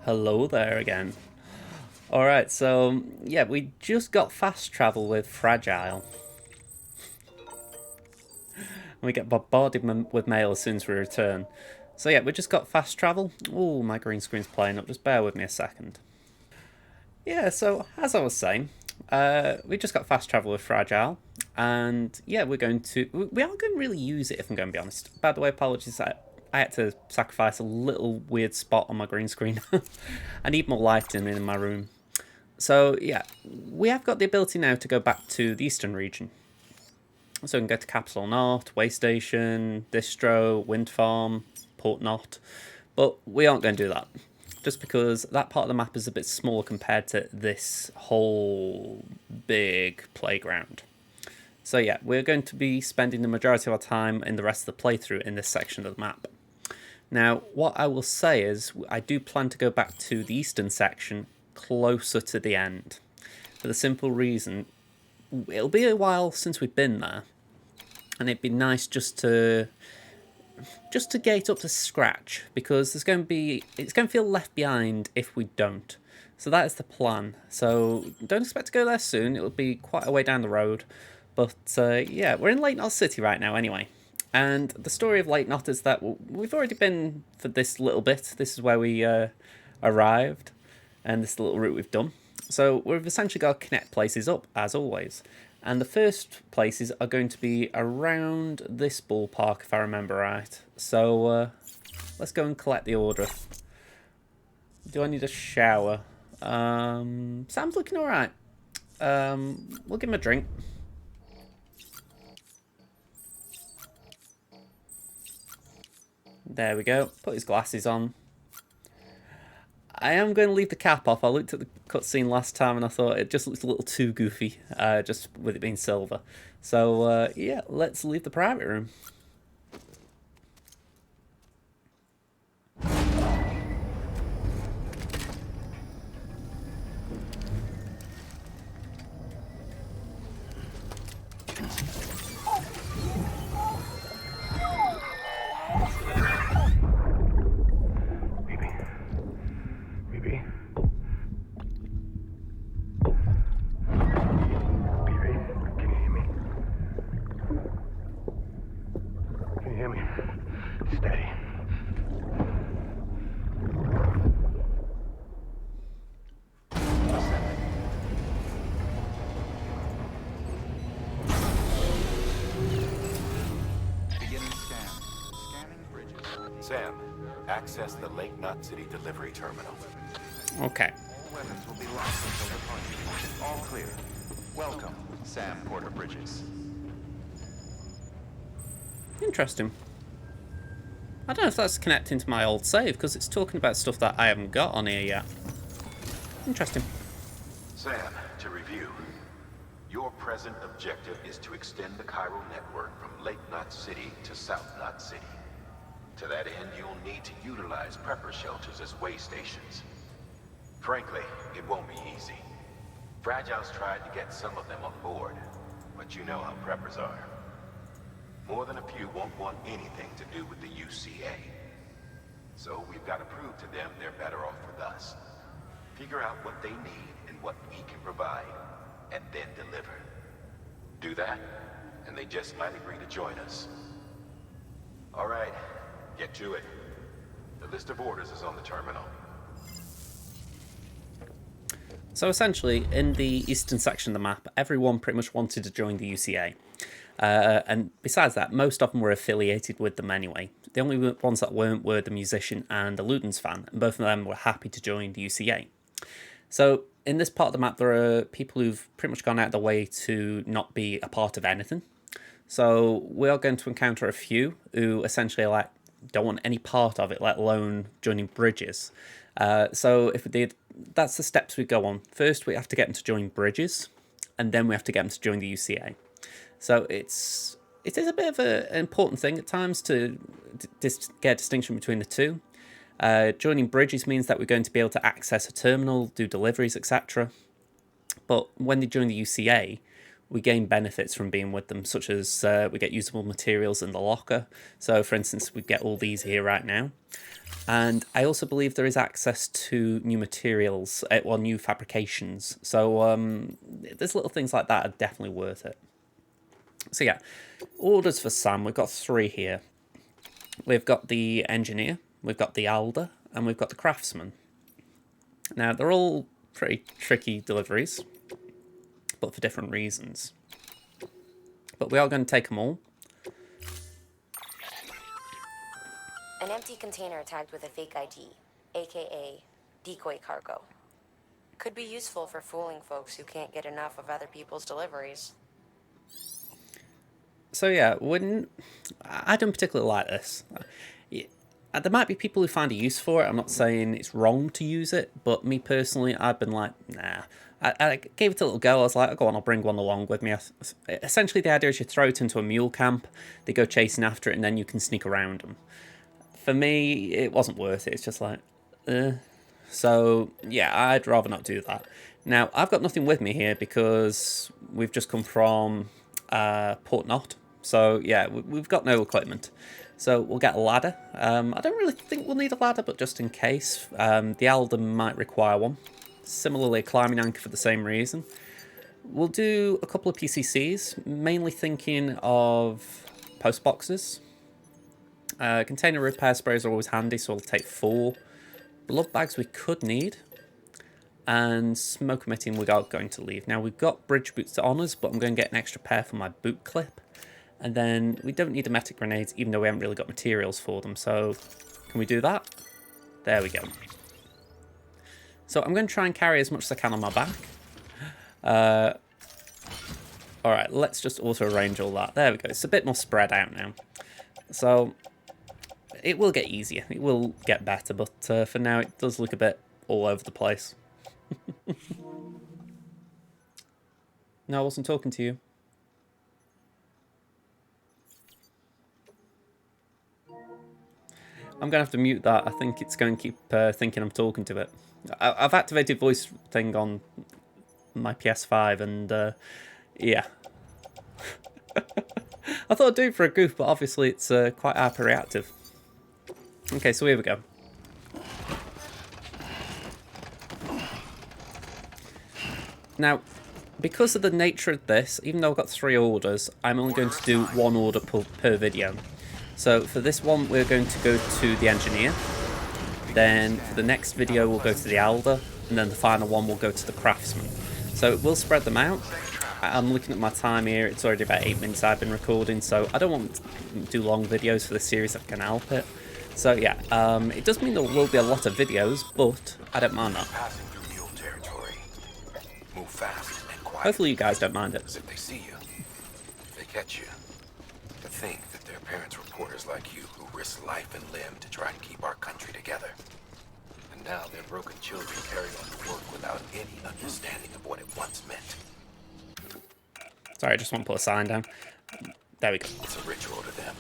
Hello there again. Alright, so yeah, we just got fast travel with Fragile. We get bombarded with mail as soon as we return. So yeah, we just got fast travel. Oh, my green screen's playing up, just bear with me a second. Yeah, so as I was saying, we just got fast travel with Fragile. And yeah, we are going to really use it if I'm going to be honest. By the way, apologies, I had to sacrifice a little weird spot on my green screen. I need more lighting in my room. So yeah, we have got the ability now to go back to the eastern region. So we can go to Capital Knot, Way Station, Distro, Wind Farm, Port Knot. But we aren't going to do that. Just because that part of the map is a bit smaller compared to this whole big playground. So yeah, we're going to be spending the majority of our time in the rest of the playthrough in this section of the map. Now, what I will say is, I do plan to go back to the eastern section closer to the end. For the simple reason, it'll be a while since we've been there. And it'd be nice just to get up to scratch, because it's going to feel left behind if we don't. So that is the plan. So don't expect to go there soon. It'll be quite a way down the road. But yeah, we're in Lake Knot City right now anyway. And the story of Lake Knot is that we've already been for this little bit. This is where we arrived, and this little route we've done. So we've essentially got to connect places up, as always. And the first places are going to be around this ballpark, if I remember right. So let's go and collect the order. Do I need a shower? Sam's looking alright. We'll give him a drink. There we go. Put his glasses on. I am going to leave the cap off. I looked at the cutscene last time and I thought it just looks a little too goofy, just with it being silver. So, yeah, let's leave the private room. Sam, access the Lake Knot City delivery terminal. Okay. All weapons will be locked until departure. All clear. Welcome, Sam Porter Bridges. Interesting. I don't know if that's connecting to my old save, because it's talking about stuff that I haven't got on here yet. Interesting. Sam, to review, your present objective is to extend the chiral network from Lake Knot City to South Knot City. To that end, you'll need to utilize prepper shelters as way stations. Frankly, it won't be easy. Fragile's tried to get some of them on board, but you know how preppers are. More than a few won't want anything to do with the UCA. So we've got to prove to them they're better off with us. Figure out what they need and what we can provide, and then deliver. Do that, and they just might agree to join us. All right. Get to it. The list of orders is on the terminal. So essentially, in the eastern section of the map, everyone pretty much wanted to join the UCA. And besides that, most of them were affiliated with them anyway. The only ones that weren't were the musician and the Ludens fan, and both of them were happy to join the UCA. So in this part of the map, there are people who've pretty much gone out of their way to not be a part of anything. So we are going to encounter a few who essentially are like, don't want any part of it, let alone joining Bridges. So if we did, that's the steps we go on. First, we have to get them to join Bridges, and then we have to get them to join the UCA. So it is a bit of an important thing at times to get a distinction between the two. Joining Bridges means that we're going to be able to access a terminal, do deliveries, etc. But when they join the UCA, we gain benefits from being with them, such as we get usable materials in the locker. So, for instance, we get all these here right now. And I also believe there is access to new materials, well, new fabrications. So there's little things like that are definitely worth it. So yeah, orders for Sam. We've got 3 here. We've got the engineer, we've got the elder, and we've got the craftsman. Now, they're all pretty tricky deliveries, but for different reasons. But we are going to take them all. An empty container tagged with a fake ID, aka decoy cargo. Could be useful for fooling folks who can't get enough of other people's deliveries. So yeah, I don't particularly like this. There might be people who find a use for it. I'm not saying it's wrong to use it, but me personally, I've been like, nah. I gave it a little go. I was like, oh, go on, I'll bring one along with me. Essentially, the idea is you throw it into a mule camp, they go chasing after it, and then you can sneak around them. For me, it wasn't worth it. It's just like, So, yeah, I'd rather not do that. Now, I've got nothing with me here because we've just come from Port Knot. So, yeah, we've got no equipment. So, we'll get a ladder. I don't really think we'll need a ladder, but just in case. The Elder might require one. Similarly, a climbing anchor for the same reason. We'll do a couple of PCCs, mainly thinking of post boxes. Container repair sprays are always handy, so we'll take 4. Blood bags we could need. And smoke emitting we are going to leave. Now, we've got bridge boots to honours, but I'm going to get an extra pair for my boot clip. And then we don't need emetic grenades, even though we haven't really got materials for them. So, can we do that? There we go. So, I'm going to try and carry as much as I can on my back. Alright, let's just auto-arrange all that. There we go. It's a bit more spread out now. So, it will get easier. It will get better, but for now it does look a bit all over the place. No, I wasn't talking to you. I'm going to have to mute that. I think it's going to keep thinking I'm talking to it. I've activated voice thing on my PS5 and yeah. I thought I'd do it for a goof, but obviously it's quite hyperreactive. Okay, so here we go. Now, because of the nature of this, even though I've got 3 orders, I'm only going to do 1 order per video. So for this one, we're going to go to the engineer. Then for the next video, we'll go to the elder. And then the final one will go to the craftsman. So we'll spread them out. I'm looking at my time here. It's already about 8 minutes I've been recording. So I don't want to do long videos for this series if I can help it. So yeah, it does mean there will be a lot of videos, but I don't mind that. Passing through mule territory. Move fast and quiet. Hopefully you guys don't mind it. If they see you, if they catch you, to think that their parents were reporters like you who risked life and limb to try and keep our country together. And now their broken children carry on the work without any understanding of what it once meant. Sorry, I just want to put a sign down. There we go. It's a ritual to them.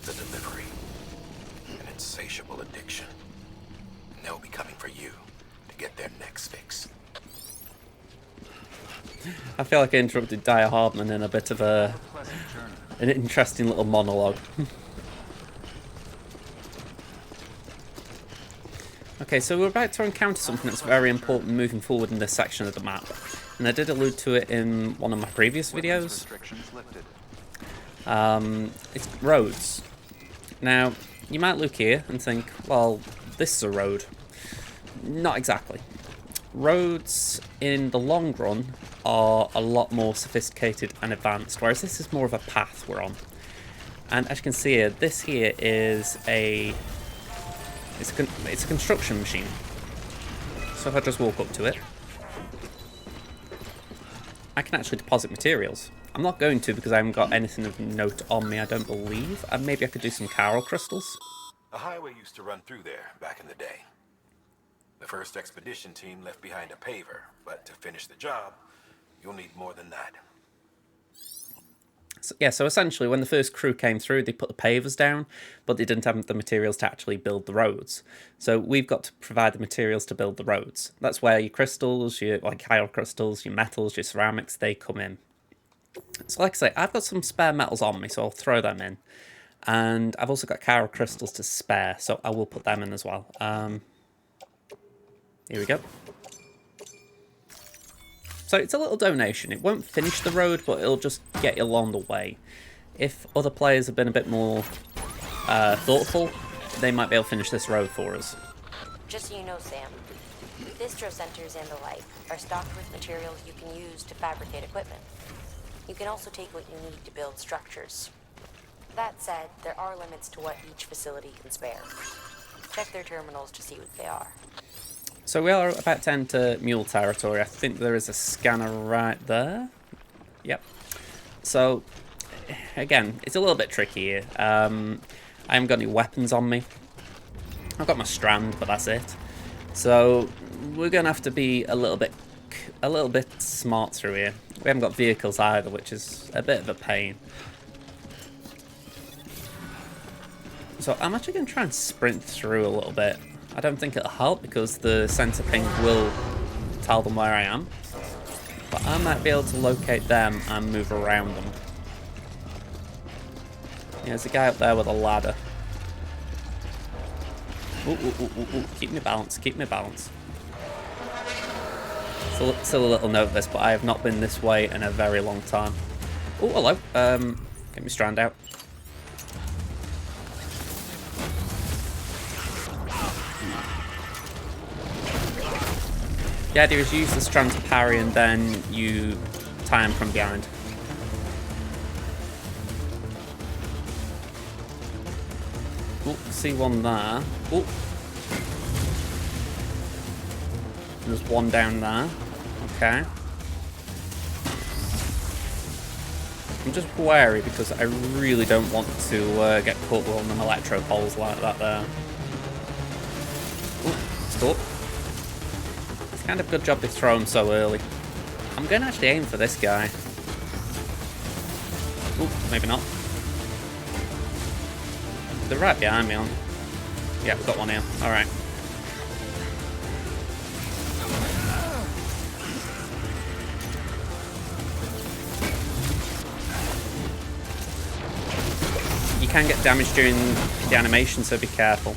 The delivery. An insatiable addiction. And they'll be coming for you to get their next fix. I feel like I interrupted Dyer Hardman in a bit of an interesting little monologue. Okay, so we're about to encounter something that's very important moving forward in this section of the map. And I did allude to it in one of my previous videos. It's roads. Now, you might look here and think, well, this is a road. Not exactly. Roads, in the long run, are a lot more sophisticated and advanced, whereas this is more of a path we're on. And as you can see here, this here is it's a construction machine. So if I just walk up to it, I can actually deposit materials. I'm not going to because I haven't got anything of note on me, I don't believe. And maybe I could do some coral crystals. A highway used to run through there back in the day. The first expedition team left behind a paver, but to finish the job, you'll need more than that. So, yeah, so essentially when the first crew came through, they put the pavers down, but they didn't have the materials to actually build the roads. So we've got to provide the materials to build the roads. That's where your crystals, your like coral crystals, your metals, your ceramics, they come in. So like I say, I've got some spare metals on me, so I'll throw them in. And I've also got chiral crystals to spare, so I will put them in as well. Here we go. So it's a little donation. It won't finish the road, but it'll just get you along the way. If other players have been a bit more thoughtful, they might be able to finish this road for us. Just so you know, Sam, distro centers and the like are stocked with materials you can use to fabricate equipment. You can also take what you need to build structures. That said, there are limits to what each facility can spare. Check their terminals to see what they are. So we are about to enter mule territory. I think there is a scanner right there. Yep. So, again, it's a little bit tricky here. I haven't got any weapons on me. I've got my strand, but that's it. So we're gonna have to be a little bit smart through here. We haven't got vehicles either, which is a bit of a pain. So I'm actually going to try and sprint through a little bit. I don't think it'll help because the center ping will tell them where I am. But I might be able to locate them and move around them. Yeah, there's a guy up there with a ladder. Ooh. Keep me balanced, keep me balanced. Still a little note of this, but I have not been this way in a very long time. Oh, hello. Get me strand out. The idea is you use the strand to parry and then you tie him from behind. Oh, see one there. Oh. There's one down there. Okay. I'm just wary because I really don't want to get caught with one of them electro poles like that there. Oh, stop. It's kind of a good job they throw him so early. I'm going to actually aim for this guy. Oh, maybe not. They're right behind me, aren't they? Yeah, we've got one here. Alright. You can get damage during the animation, so be careful.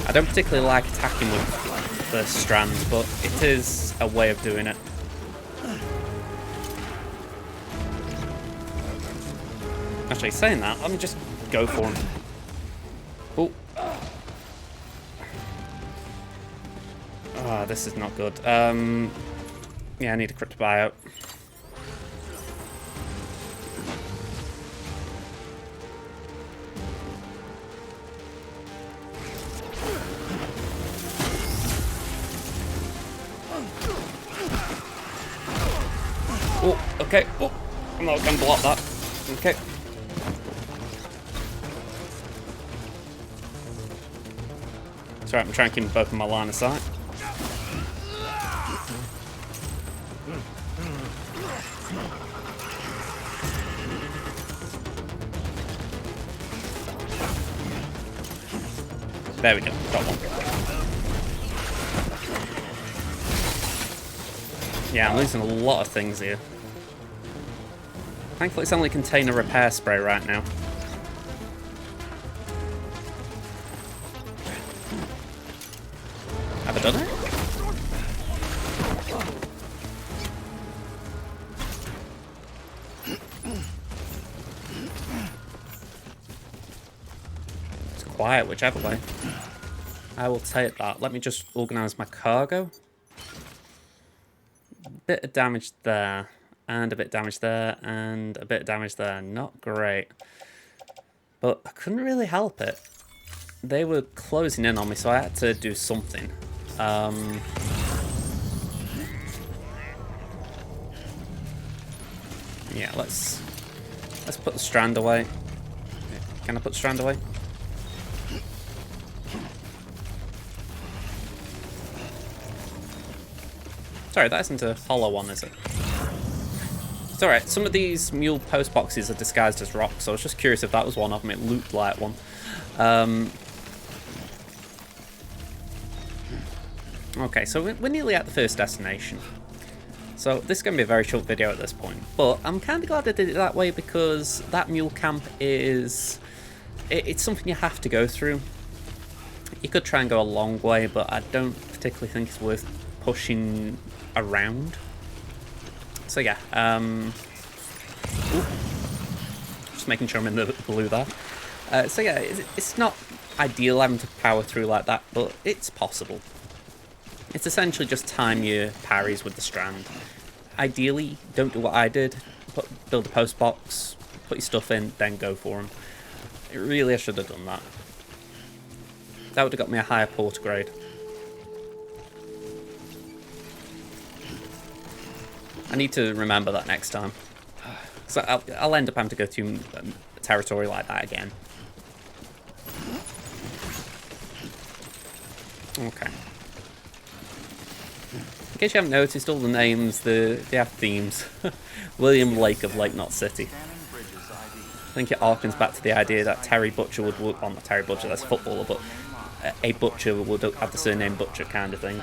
I don't particularly like attacking with the strand, but it is a way of doing it. Actually, saying that, let me just go for him. Oh. Ah, this is not good. Yeah, I need a crypto buyout. Oh, okay. Oh, I'm not going to block that. Okay. It's alright, I'm trying to keep them both in my line of sight. There we go, got one. Yeah, I'm losing a lot of things here. Thankfully it's only container repair spray right now. Have I done it? It's quiet, whichever way. I will take that. Let me just organise my cargo. A bit of damage there, and a bit of damage there, and a bit of damage there. Not great. But I couldn't really help it. They were closing in on me, so I had to do something. Yeah, let's put the strand away. Can I put the strand away? Sorry, that isn't a hollow one, is it? It's alright, some of these mule post boxes are disguised as rocks, so I was just curious if that was one of them. It looked like one. Okay, so we're nearly at the first destination. So this is going to be a very short video at this point, but I'm kind of glad I did it that way because that mule camp is... It's something you have to go through. You could try and go a long way, but I don't particularly think it's worth pushing around. So yeah, just making sure I'm in the blue there. So yeah, it's not ideal having to power through like that, but it's possible. It's essentially just time your parries with the strand. Ideally, don't do what I did. Build a post box, put your stuff in, then go for them. Really, I should have done that. That would have got me a higher port grade. I need to remember that next time. So I'll end up having to go through territory like that again. Okay. In case you haven't noticed, all the names, they have themes. William Lake of Lake Knot City. I think it harkens back to the idea that Terry Butcher would... Well, not Terry Butcher, that's a footballer, but a butcher would have the surname Butcher kind of thing.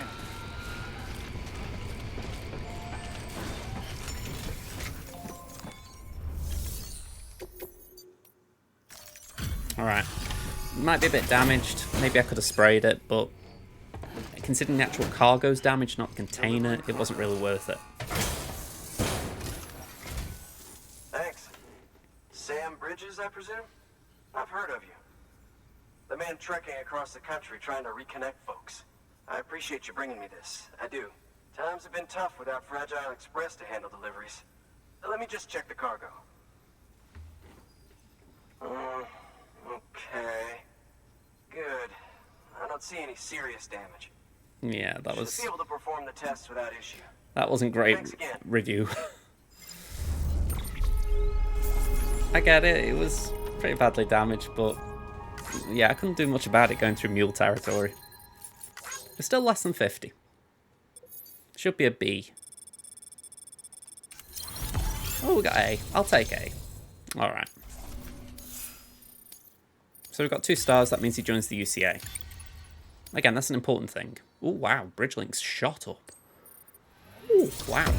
Alright. Might be a bit damaged. Maybe I could have sprayed it, but considering the actual cargo's damaged, not the container, it wasn't really worth it. Thanks. Sam Bridges, I presume? I've heard of you. The man trekking across the country trying to reconnect folks. I appreciate you bringing me this. I do. Times have been tough without Fragile Express to handle deliveries. Let me just check the cargo. Okay. Good. I don't see any serious damage. Yeah, that was... Should be able to perform the tests without issue. That wasn't great review. I get it, it was pretty badly damaged, but yeah, I couldn't do much about it going through mule territory. It's still less than 50. Should be a B. Oh, we got A. I'll take A. Alright. So we've got 2 stars, that means he joins the UCA. Again, that's an important thing. Oh, wow, Bridgelink's shot up. Ooh, wow.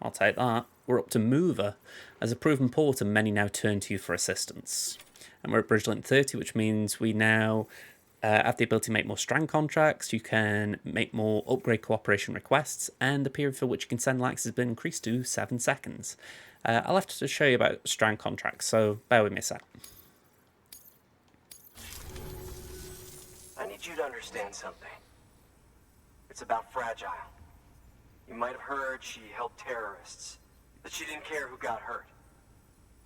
I'll take that. We're up to Mover. As a proven porter, many now turn to you for assistance. And we're at Bridgelink 30, which means we now have the ability to make more strand contracts, you can make more upgrade cooperation requests, and the period for which you can send likes has been increased to 7 seconds. I'll have to show you about strand contracts, so bear with me a sec. I need you to understand something. It's about Fragile. You might have heard she helped terrorists, that she didn't care who got hurt.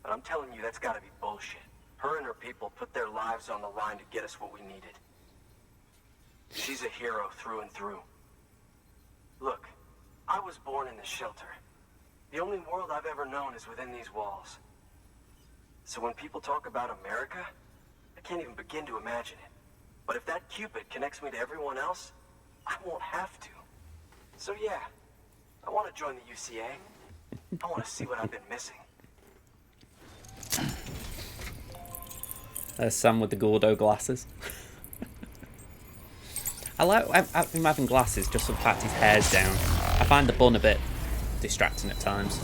But I'm telling you, that's gotta be bullshit. Her and her people put their lives on the line to get us what we needed. She's a hero through and through. Look, I was born in this shelter. The only world I've ever known is within these walls. So when people talk about America, I can't even begin to imagine it. But if that Cupid connects me to everyone else, I won't have to. So yeah, I want to join the UCA. I want to see what I've been missing. There's Sam with the Gordo glasses. I like him having glasses just for the fact his hair's down. I find the bun a bit distracting at times.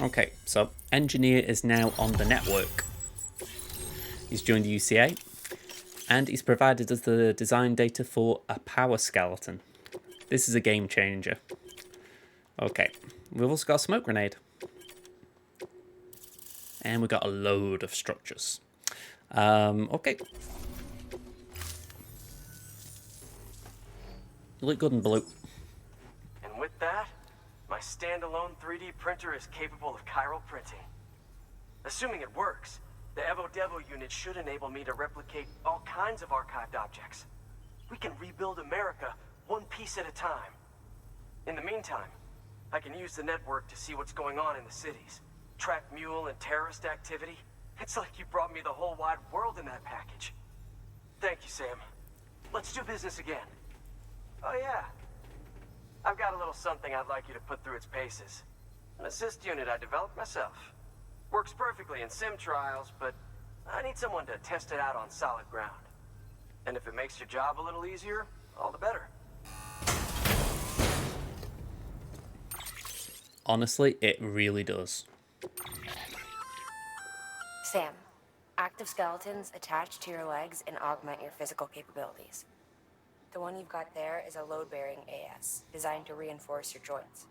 Okay, so Engineer is now on the network. He's joined the UCA, and he's provided us the design data for a power skeleton. This is a game changer. Okay, we've also got a smoke grenade. And we've got a load of structures. Okay. You look good in blue. And with that, my standalone 3D printer is capable of chiral printing. Assuming it works, the Evo Devo unit should enable me to replicate all kinds of archived objects. We can rebuild America one piece at a time. In the meantime, I can use the network to see what's going on in the cities. Track mule and terrorist activity. It's like you brought me the whole wide world in that package. Thank you, Sam. Let's do business again. Oh yeah, I've got a little something I'd like you to put through its paces. An assist unit I developed myself. Works perfectly in sim trials, but I need someone to test it out on solid ground. And if it makes your job a little easier, all the better. Honestly, it really does. Sam, active skeletons attach to your legs and augment your physical capabilities. The one you've got there is a load-bearing AS, designed to reinforce your joints.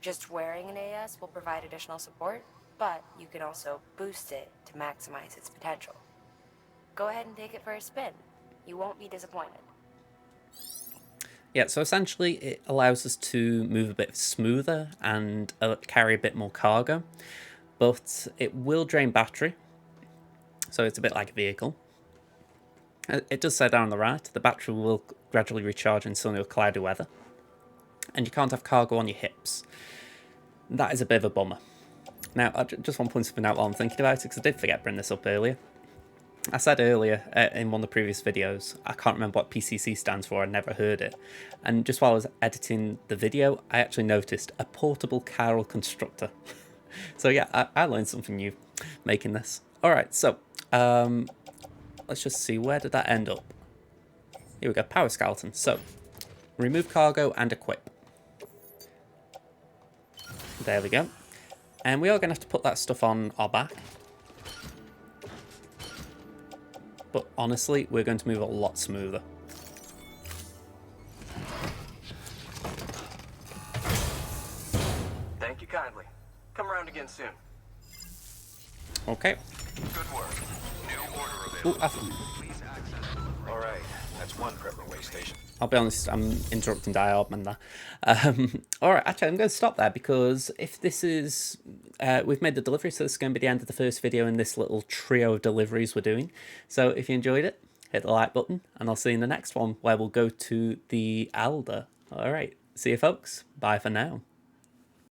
Just wearing an AS will provide additional support, but you can also boost it to maximize its potential. Go ahead and take it for a spin. You won't be disappointed. Yeah, so essentially it allows us to move a bit smoother and carry a bit more cargo, but it will drain battery, so it's a bit like a vehicle. It does say down on the right, the battery will gradually recharge in sunny or cloudy weather, and you can't have cargo on your hips. That is a bit of a bummer. Now, I just want to point something out while I'm thinking about it, because I did forget to bring this up earlier. I said earlier in one of the previous videos, I can't remember what PCC stands for, I'd never heard it. And just while I was editing the video, I actually noticed a portable chiral constructor. So yeah, I learned something new making this. Alright, so let's just see, where did that end up? Here we go, power skeleton. So, remove cargo and equip. There we go. And we are going to have to put that stuff on our back. But honestly, we're going to move a lot smoother. Thank you kindly. Come around again soon. Okay. Good work. New order available. Please access. All right, that's one prepper way station. I'll be honest, I'm interrupting Dialman there. Alright, actually I'm going to stop there, because if this is... we've made the delivery, so this is going to be the end of the first video in this little trio of deliveries we're doing. So if you enjoyed it, hit the like button, and I'll see you in the next one, where we'll go to the Elder. Alright, see you folks. Bye for now.